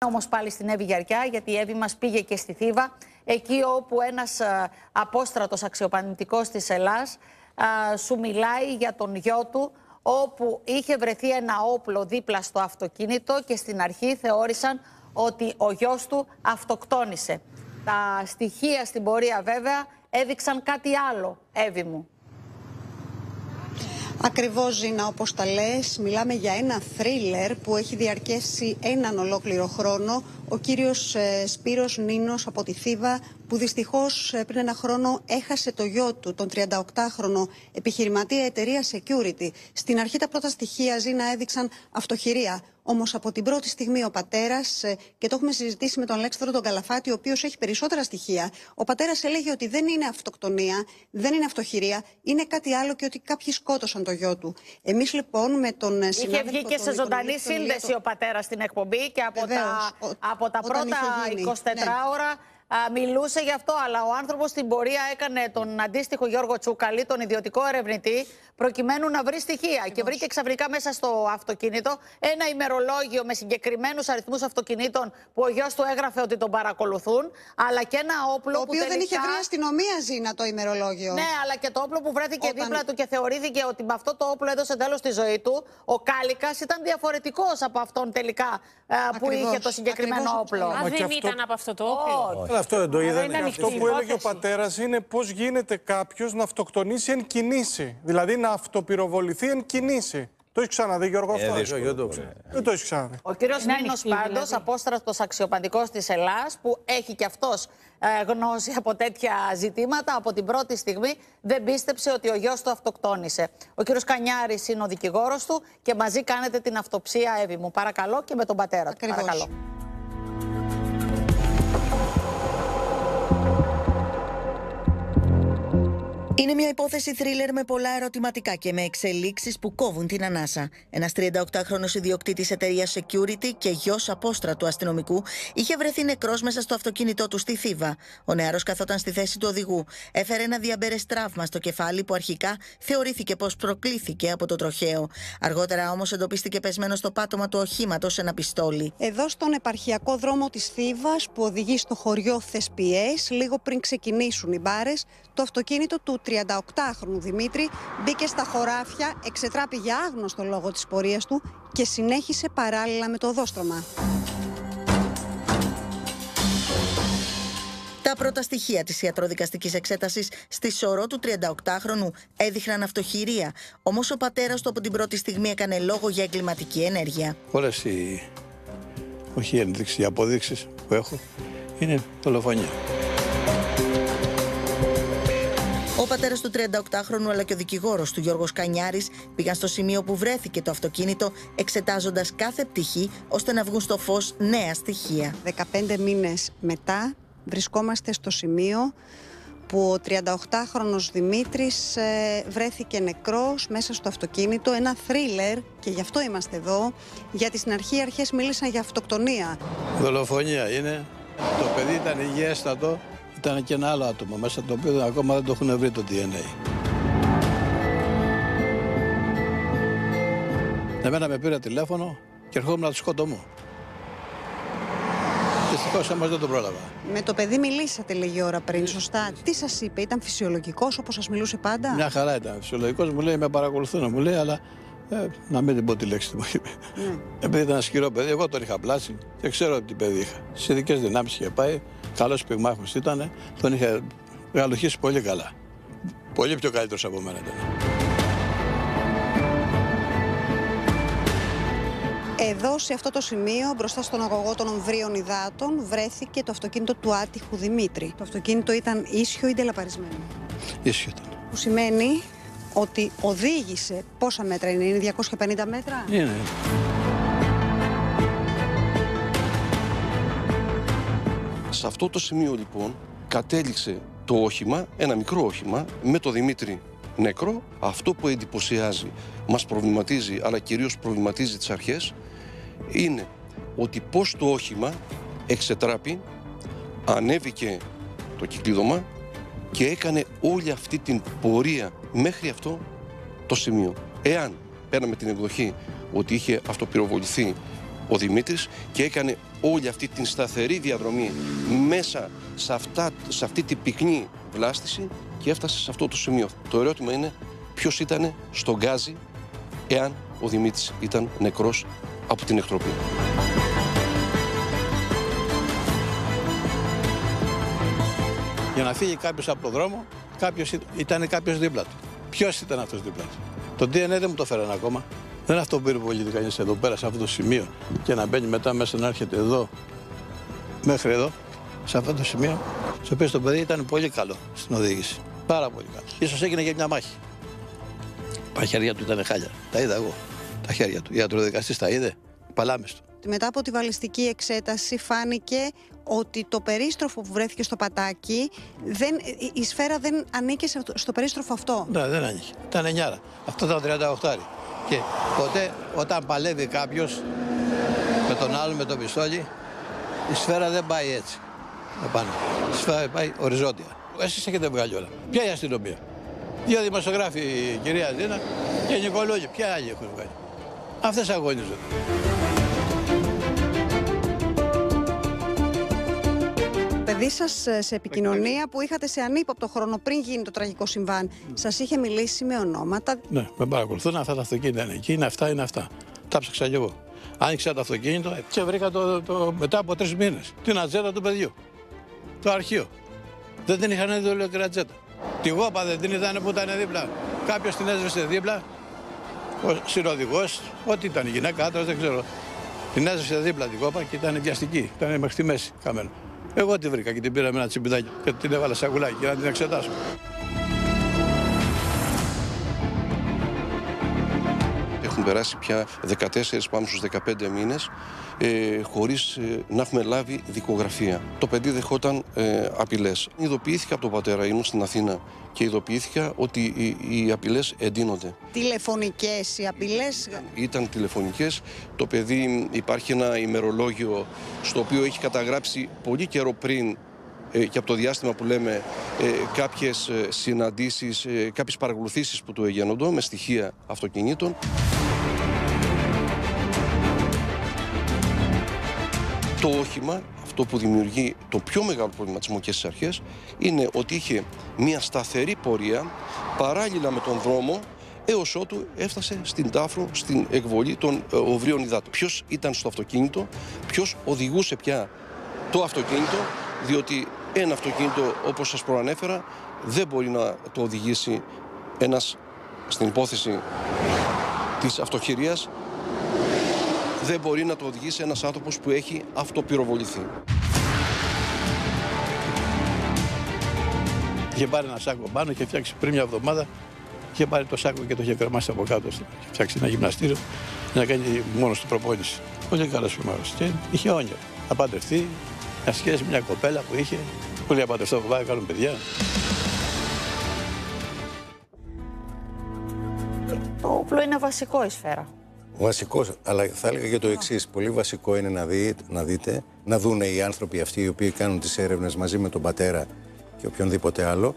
Όμως πάλι στην Εύη Γιαρκιά, γιατί η Εύη μας πήγε και στη Θήβα, εκεί όπου ένας απόστρατος αξιοπανητικός της Ελλάς σου μιλάει για τον γιο του, όπου είχε βρεθεί ένα όπλο δίπλα στο αυτοκίνητο και στην αρχή θεώρησαν ότι ο γιος του αυτοκτόνησε. Τα στοιχεία στην πορεία βέβαια έδειξαν κάτι άλλο, Εύη μου. Ακριβώς, Ζήνα, όπως τα λες, μιλάμε για ένα θρίλερ που έχει διαρκέσει έναν ολόκληρο χρόνο. Ο κύριος Σπύρος Νίνος από τη Θήβα, που δυστυχώς πριν ένα χρόνο έχασε το γιο του, τον 38χρονο επιχειρηματία εταιρεία Security. Στην αρχή τα πρώτα στοιχεία, Ζήνα, έδειξαν αυτοχειρία. Όμως από την πρώτη στιγμή ο πατέρας, και το έχουμε συζητήσει με τον Αλέξανδρο τον Καλαφάτη, ο οποίος έχει περισσότερα στοιχεία, ο πατέρας έλεγε ότι δεν είναι αυτοκτονία, δεν είναι αυτοχειρία, είναι κάτι άλλο και ότι κάποιοι σκότωσαν το γιο του. Εμείς λοιπόν με τον συνάδελφο... Είχε βγει και σε ζωντανή σύνδεση ο πατέρας στην εκπομπή και από τα πρώτα 24 ώρα μιλούσε γι' αυτό, αλλά ο άνθρωπος στην πορεία έκανε τον αντίστοιχο Γιώργο Τσούκαλη, τον ιδιωτικό ερευνητή, προκειμένου να βρει στοιχεία. Και βρήκε ξαφνικά μέσα στο αυτοκίνητο ένα ημερολόγιο με συγκεκριμένους αριθμούς αυτοκινήτων που ο γιος του έγραφε ότι τον παρακολουθούν, αλλά και ένα όπλο το οποίο που δεν είχε βρει αστυνομία, Ζήνα, το ημερολόγιο. Ναι, αλλά και το όπλο που βρέθηκε δίπλα του και θεωρήθηκε ότι με αυτό το όπλο έδωσε τέλος στη ζωή του. Ο κάλικας ήταν διαφορετικός από αυτόν τελικά που είχε το συγκεκριμένο όπλο. Δεν ήταν από αυτό το όπλο. Αυτό δεν το είδατε. Αυτό που έλεγε ο πατέρας είναι πώς γίνεται κάποιος να αυτοκτονήσει εν κινήσει. Δηλαδή να αυτοπυροβοληθεί εν κινήσει. Το έχει ξαναδεί, Γιώργο, αυτό? Δεν το έχει ξαναδεί. Ο κύριος Νίνος πάντως, απόστρατος αξιοπαντικός της Ελλάς, που έχει και αυτός γνώση από τέτοια ζητήματα, από την πρώτη στιγμή δεν πίστεψε ότι ο γιος του αυτοκτόνησε. Ο κύριος Κανιάρης είναι ο δικηγόρος του και μαζί κάνετε την αυτοψία, Εύη μου. Παρακαλώ, και με τον πατέρα του. Παρακαλώ. Είναι μια υπόθεση θρίλερ με πολλά ερωτηματικά και με εξελίξεις που κόβουν την ανάσα. Ένας 38χρονος ιδιοκτήτης εταιρείας Security και γιος απόστρατου αστυνομικού είχε βρεθεί νεκρός μέσα στο αυτοκίνητό του στη Θήβα. Ο νεαρός καθόταν στη θέση του οδηγού. Έφερε ένα διαμπερές τραύμα στο κεφάλι που αρχικά θεωρήθηκε πως προκλήθηκε από το τροχαίο. Αργότερα όμως εντοπίστηκε πεσμένο στο πάτωμα του οχήματος ένα πιστόλι. Εδώ στον επαρχιακό δρόμο της Θήβας που οδηγεί στο χωριό Θεσπιές, λίγο πριν ξεκινήσουν οι μπάρες, το αυτοκίνητο του 38χρονου Δημήτρη μπήκε στα χωράφια, εξετράπη για άγνωστο λόγο της πορείας του και συνέχισε παράλληλα με το οδόστρωμα. Τα πρώτα στοιχεία της ιατροδικαστικής εξέτασης στη σωρό του 38χρονου έδειχναν αυτοχειρία, όμως ο πατέρας του από την πρώτη στιγμή έκανε λόγο για εγκληματική ενέργεια. Όλες οι αποδείξεις που έχω είναι δολοφονία. Ο πατέρας του 38χρονου αλλά και ο δικηγόρος του Γιώργος Κανιάρης πήγαν στο σημείο που βρέθηκε το αυτοκίνητο, εξετάζοντας κάθε πτυχή ώστε να βγουν στο φως νέα στοιχεία. 15 μήνες μετά βρισκόμαστε στο σημείο που ο 38χρονος Δημήτρης βρέθηκε νεκρός μέσα στο αυτοκίνητο. Ένα θρίλερ, και γι' αυτό είμαστε εδώ, γιατί στην αρχή οι αρχές μίλησαν για αυτοκτονία. Δολοφονία είναι. Το παιδί ήταν υγιέστατο. Ήταν και ένα άλλο άτομο μέσα, το οποίο ακόμα δεν το έχουν βρει το DNA. Εμένα με πήρε τηλέφωνο και ερχόμουν να του σκοτωμώ. Δυστυχώς όμως δεν το πρόλαβα. Με το παιδί μιλήσατε λίγη ώρα πριν, σωστά? Τι σας είπε, ήταν φυσιολογικός όπως σας μιλούσε πάντα? Μια χαρά ήταν. Φυσιολογικός, μου λέει, με παρακολουθούν, μου λέει, αλλά να μην την πω τη λέξη του, μου είπε. Επειδή ήταν σκυρό παιδί, εγώ τον είχα πλάσει και ξέρω τι παιδί είχα. Στις ειδικές δυνάμεις είχε πάει. Καλός πυγμάχος ήταν, τον είχε γαλοχήσει πολύ καλά. Πολύ πιο καλύτερος από μένα ήταν. Εδώ, σε αυτό το σημείο, μπροστά στον αγωγό των Ομβρίων Υδάτων, βρέθηκε το αυτοκίνητο του άτυχου Δημήτρη. Το αυτοκίνητο ήταν ίσιο ή ντελαπαρισμένο? Ίσιο ήταν. Που σημαίνει ότι οδήγησε, πόσα μέτρα είναι 250 μέτρα? Είναι. Σε αυτό το σημείο λοιπόν κατέληξε το όχημα, ένα μικρό όχημα, με το Δημήτρη νεκρό. Αυτό που εντυπωσιάζει, μας προβληματίζει, αλλά κυρίως προβληματίζει τις αρχές, είναι ότι πώς το όχημα εξετράπη, ανέβηκε το κυκλίδωμα και έκανε όλη αυτή την πορεία μέχρι αυτό το σημείο. Εάν πέραμε την εκδοχή ότι είχε αυτοπυροβοληθεί ο Δημήτρης και έκανε όλη αυτή την σταθερή διαδρομή μέσα σε αυτή την πυκνή βλάστηση και έφτασε σε αυτό το σημείο. Το ερώτημα είναι ποιος ήταν στον γκάζι εάν ο Δημήτρης ήταν νεκρός από την εκτροπή. Για να φύγει κάποιος από τον δρόμο, ήταν κάποιος δίπλα του. Ποιος ήταν αυτός δίπλα του? Το DNA δεν μου το φέρανε ακόμα. Δεν είναι αυτό που πήρε κανείς εδώ πέρα, σε αυτό το σημείο, και να μπαίνει μετά μέσα να έρχεται εδώ, μέχρι εδώ, σε αυτό το σημείο. Στο οποίο το παιδί ήταν πολύ καλό στην οδήγηση. Πάρα πολύ καλό. Ίσως έγινε για μια μάχη. Τα χέρια του ήταν χάλια. Τα είδα εγώ. Τα χέρια του. Ο ιατροδικαστής τα είδε. Παλάμες του. Μετά από τη βαλιστική εξέταση φάνηκε ότι το περίστροφο που βρέθηκε στο πατάκι, η σφαίρα δεν ανήκε στο περίστροφο αυτό. Ναι, δεν ανήκε. Ήταν 9. Αυτό ήταν 38. Και ποτέ όταν παλεύει κάποιος με τον άλλον, με το πιστόλι, η σφαίρα δεν πάει έτσι. Επάνω. Η σφαίρα πάει οριζόντια. Εσείς έχετε βγάλει όλα. Ποια είναι η αστυνομία? 2 δημοσιογράφοι, η κυρία Δίνα και η Νικολόγη. Ποια άλλοι έχουν βγάλει? Αυτές αγωνίζονται. Παιδί σας σε επικοινωνία που είχατε σε ανύποπτο χρόνο πριν γίνει το τραγικό συμβάν, σας είχε μιλήσει με ονόματα? Ναι, με παρακολουθούν. Αυτά τα αυτοκίνητα είναι εκεί, είναι αυτά, είναι αυτά. Τα ψάξα κι εγώ. Άνοιξα το αυτοκίνητο και βρήκα μετά από 3 μήνες την ατζέντα του παιδιού. Το αρχείο. Δεν την είχαν δει όλη την ατζέντα. Τη γόπα δεν την είδανε που ήταν δίπλα. Κάποιος την έσβησε δίπλα. Ο συνοδηγός, ό,τι ήταν, γυναίκα, άντρας, δεν ξέρω. Την έσβησε δίπλα την κόπα και ήταν βιαστική. Ήταν μέχρι τη μέση καμένο. Εγώ τη βρήκα και την πήρα με ένα τσιμπιδάκι και την έβαλα σε σακουλάκι για να την εξετάσω. Έχουν περάσει πια 14, πάμε στους 15 μήνες, χωρίς να έχουμε λάβει δικογραφία. Το παιδί δεχόταν απειλές. Ειδοποιήθηκα από τον πατέρα, ήμουν στην Αθήνα και ειδοποιήθηκα ότι οι απειλές εντείνονται. Τηλεφωνικές οι απειλές? Ήταν τηλεφωνικές. Το παιδί, υπάρχει ένα ημερολόγιο στο οποίο έχει καταγράψει πολύ καιρό πριν και από το διάστημα που λέμε κάποιες συναντήσεις, κάποιες παρακολουθήσεις που του εγένοντο με στοιχεία αυτοκινήτων. Το όχημα, αυτό που δημιουργεί το πιο μεγάλο προβληματισμό και στις αρχές, είναι ότι είχε μια σταθερή πορεία παράλληλα με τον δρόμο έως ότου έφτασε στην Τάφρο, στην εκβολή των Οβρίων Υδάτων. Ποιος ήταν στο αυτοκίνητο, ποιος οδηγούσε πια το αυτοκίνητο, διότι ένα αυτοκίνητο, όπως σας προανέφερα, δεν μπορεί να το οδηγήσει ένας, στην υπόθεση της αυτοχειρίας, δεν μπορεί να το οδηγήσει ένας άνθρωπος που έχει αυτοπυροβοληθεί. Είχε πάρει ένα σάκο πάνω και φτιάξει πριν μια εβδομάδα. Είχε πάρει το σάκο και το είχε κρεμάσει από κάτω. Είχε φτιάξει ένα γυμναστήριο για να κάνει μόνος του προπόνηση. Πολύ καλός φίλος. Και είχε όνειρο να παντρευτεί, να σχέσει μια κοπέλα που είχε. Πολύ απαντρευτό που πάει, κάνουν παιδιά. Το όπλο είναι βασικό η σφαίρα. Βασικός, αλλά θα έλεγα και το εξής. Πολύ βασικό είναι να δούνε οι άνθρωποι αυτοί οι οποίοι κάνουν τις έρευνες μαζί με τον πατέρα και οποιονδήποτε άλλο,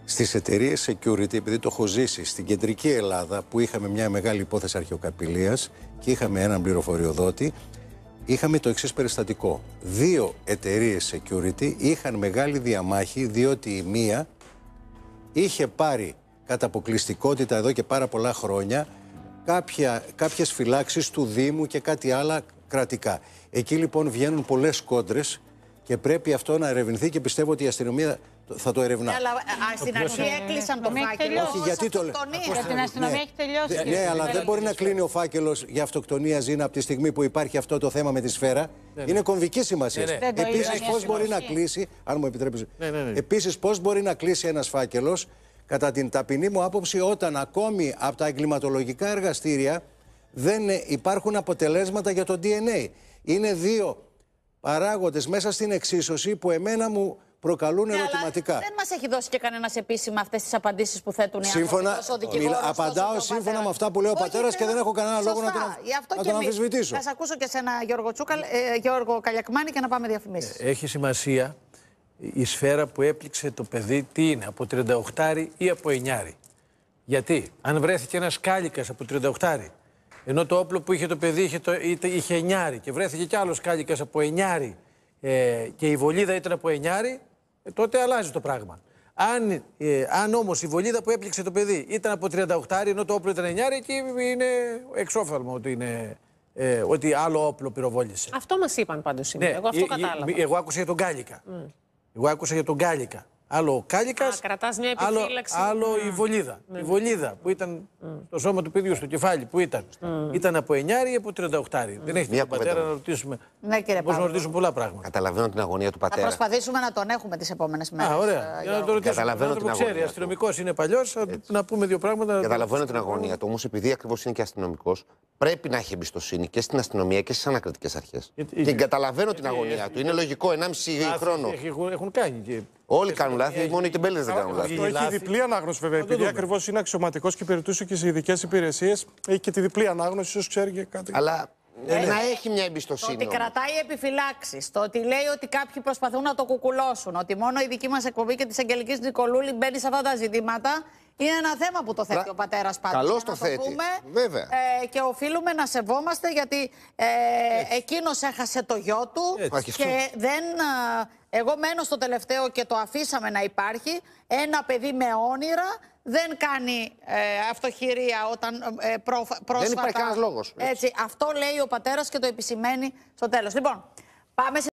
στις εταιρείες security, επειδή το έχω ζήσει στην κεντρική Ελλάδα, που είχαμε μια μεγάλη υπόθεση αρχαιοκαπηλείας και είχαμε έναν πληροφοριοδότη, είχαμε το εξής περιστατικό. 2 εταιρείες security είχαν μεγάλη διαμάχη, διότι η μία είχε πάρει κατά αποκλειστικότητα εδώ και πάρα πολλά χρόνια κάποιες φυλάξεις του Δήμου και κάτι άλλα κρατικά. Εκεί λοιπόν βγαίνουν πολλές κόντρες και πρέπει αυτό να ερευνηθεί και πιστεύω ότι η αστυνομία θα το ερευνά. Αλλά στην αρχή έκλεισαν το φάκελο. Όχι, γιατί το λέω. Για την αστυνομία έχει τελειώσει. Ναι, αλλά δεν μπορεί να κλείνει ο φάκελος για αυτοκτονία, Ζήνα, από τη στιγμή που υπάρχει αυτό το θέμα με τη σφαίρα. Είναι κομβική σημασία. Επίσης, πώς μπορεί να κλείσει, αν μου επιτρέπεις. Επίσης, πώς μπορεί να κλείσει ένας φάκελος, κατά την ταπεινή μου άποψη, όταν ακόμη από τα εγκληματολογικά εργαστήρια δεν υπάρχουν αποτελέσματα για το DNA. Είναι 2 παράγοντες μέσα στην εξίσωση που εμένα μου προκαλούν ερωτηματικά. Δεν μας έχει δώσει και κανένας επίσημα αυτές τις απαντήσεις που θέτουν οι άνθρωποι. Απαντάω σύμφωνα με αυτά που λέει ο πατέρας και δεν έχω κανένα λόγο να τον αμφισβητήσω. Θα σας ακούσω και σένα, Γιώργο Καλιακμάνη, και να πάμε διαφημίσεις. Έχει σημασία η σφαίρα που έπληξε το παιδί τι είναι, από 38 ή από 9. Γιατί αν βρέθηκε ένας κάλικας από 38, Ενώ το όπλο που είχε το παιδί είχε εννιάρι και βρέθηκε κι άλλος κάλικας από εννιάρι και η βολίδα ήταν από εννιάρι, τότε αλλάζει το πράγμα. Αν όμως η βολίδα που έπληξε το παιδί ήταν από 38, ενώ το όπλο ήταν εννιάρι, εκεί είναι εξόφθαλμο ότι άλλο όπλο πυροβόλησε. Αυτό μας είπαν πάντως σήμερα. Εγώ αυτό κατάλαβα. Εγώ άκουσα για τον Κάλικα. Εγώ άκουσα για τον Κάλικα. Άλλο ο Κάλικας, άλλο η βολίδα. Η βολίδα που ήταν στο σώμα του παιδιού, στο κεφάλι που ήταν από 9 ή από 38. Δεν έχει τον πατέρα να ρωτήσουμε. Ναι, κύριε Μπορούμε να ρωτήσουμε πολλά πράγματα. Καταλαβαίνω την αγωνία του πατέρα. Θα προσπαθήσουμε να τον έχουμε τις επόμενες μέρες. Ωραία. Για να το ρωτήσουμε. Καταλαβαίνω την αγωνία. Ξέρει, αστυνομικός είναι παλιός, να πούμε δύο πράγματα. Καταλαβαίνω την αγωνία του. Όμως επειδή ακριβώς είναι και αστυνομικός, πρέπει να έχει εμπιστοσύνη και στην αστυνομία και στις ανακριτικές αρχές. Και καταλαβαίνω την αγωνία του. Είναι λογικό, 1,5 χρόνο. Έχουν κάνει. Όλοι κάνουν λάθη, μόνο οι τεμπέλες δεν κάνουν λάθη. Αυτό έχει διπλή ανάγνωση, βέβαια. Επειδή ακριβώς είναι αξιωματικός και υπηρετούσε και σε ειδικές υπηρεσίες, έχει και τη διπλή ανάγνωση, ίσως ξέρει και κάτι. Αλλά να έχει μια εμπιστοσύνη. Το ότι κρατάει επιφυλάξεις, το ότι λέει ότι κάποιοι προσπαθούν να το κουκουλώσουν, ότι μόνο η δική μας εκπομπή και της Αγγελικής Νικολούλη μπαίνει σε αυτά τα ζητήματα, είναι ένα θέμα που το θέτει ο πατέρας πάντως. Καλώς το θέτει, βέβαια. Και οφείλουμε να σεβόμαστε, γιατί εκείνος έχασε το γιο του και δεν... Εγώ μένω στο τελευταίο και το αφήσαμε να υπάρχει. Ένα παιδί με όνειρα δεν κάνει αυτοχειρία όταν πρόσφατα... Δεν υπάρχει κανένας λόγος. Έτσι, αυτό λέει ο πατέρας και το επισημαίνει στο τέλος. Λοιπόν, πάμε σε...